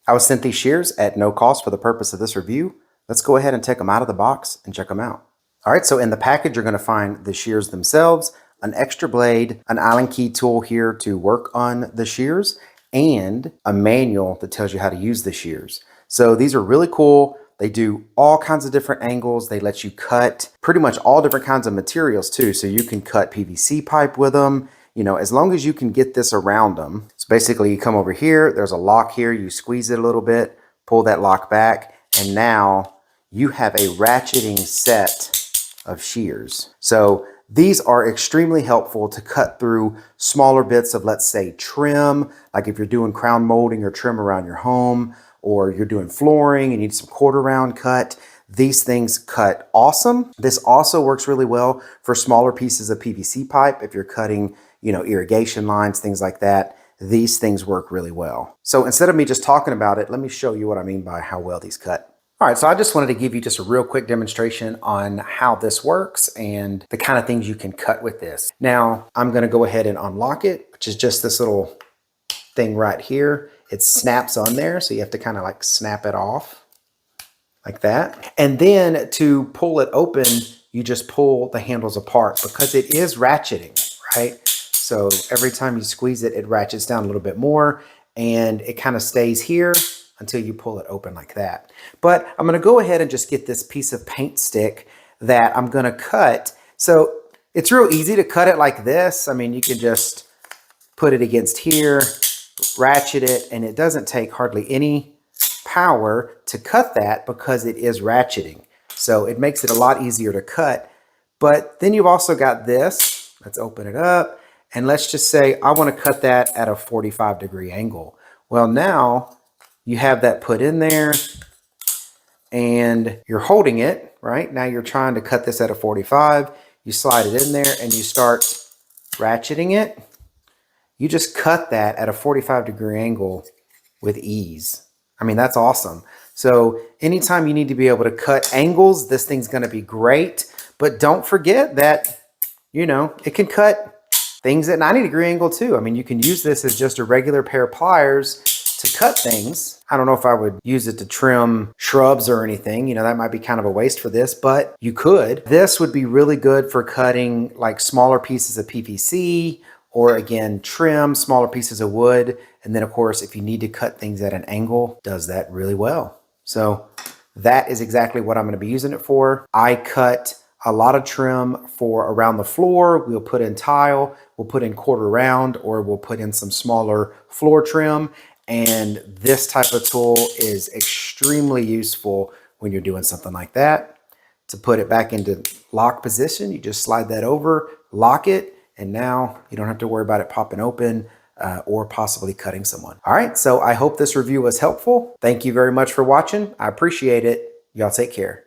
I was sent these shears at no cost for the purpose of this review. Let's go ahead and take them out of the box and check them out. All right, so in the package, you're going to find the shears themselves, an extra blade, an Allen key tool here to work on the shears, and a manual that tells you how to use the shears. So these are really cool. They do all kinds of different angles. They let you cut pretty much all different kinds of materials too. So you can cut PVC pipe with them, you know, as long as you can get this around them. So basically you come over here, there's a lock here, you squeeze it a little bit, pull that lock back, and now you have a ratcheting set of shears. So these are extremely helpful to cut through smaller bits of, let's say, trim, like if you're doing crown molding or trim around your home, or you're doing flooring and you need some quarter round cut. These things cut awesome. This also works really well for smaller pieces of PVC pipe. If you're cutting, you know, irrigation lines, things like that, these things work really well. So instead of me just talking about it, let me show you what I mean by how well these cut. All right, so I just wanted to give you just a real quick demonstration on how this works and the kind of things you can cut with this. Now, I'm gonna go ahead and unlock it, which is just this little thing right here. It snaps on there, so you have to kind of like snap it off like that. And then to pull it open, you just pull the handles apart because it is ratcheting, right? So every time you squeeze it, it ratchets down a little bit more and it kind of stays here until you pull it open like that. But I'm gonna go ahead and just get this piece of paint stick that I'm gonna cut. So it's real easy to cut it like this. I mean, you can just put it against here, ratchet it, and it doesn't take hardly any power to cut that because it is ratcheting. So it makes it a lot easier to cut. But then you've also got this. Let's open it up. And let's just say I want to cut that at a 45-degree angle. Well, now you have that put in there and you're holding it, right? Now you're trying to cut this at a 45. You slide it in there and you start ratcheting it. You just cut that at a 45-degree angle with ease. I mean, that's awesome. So anytime you need to be able to cut angles, this thing's gonna be great. But don't forget that, you know, it can cut things at 90-degree angle too. I mean, you can use this as just a regular pair of pliers to cut things. I don't know if I would use it to trim shrubs or anything. You know, that might be kind of a waste for this, but you could. This would be really good for cutting like smaller pieces of PVC, or again, trim smaller pieces of wood. And then of course, if you need to cut things at an angle, does that really well. So that is exactly what I'm gonna be using it for. I cut a lot of trim for around the floor. We'll put in tile, we'll put in quarter round, or we'll put in some smaller floor trim. And this type of tool is extremely useful when you're doing something like that. To put it back into lock position, you just slide that over, lock it, and now you don't have to worry about it popping open or possibly cutting someone. All right, so I hope this review was helpful. Thank you very much for watching. I appreciate it. Y'all take care.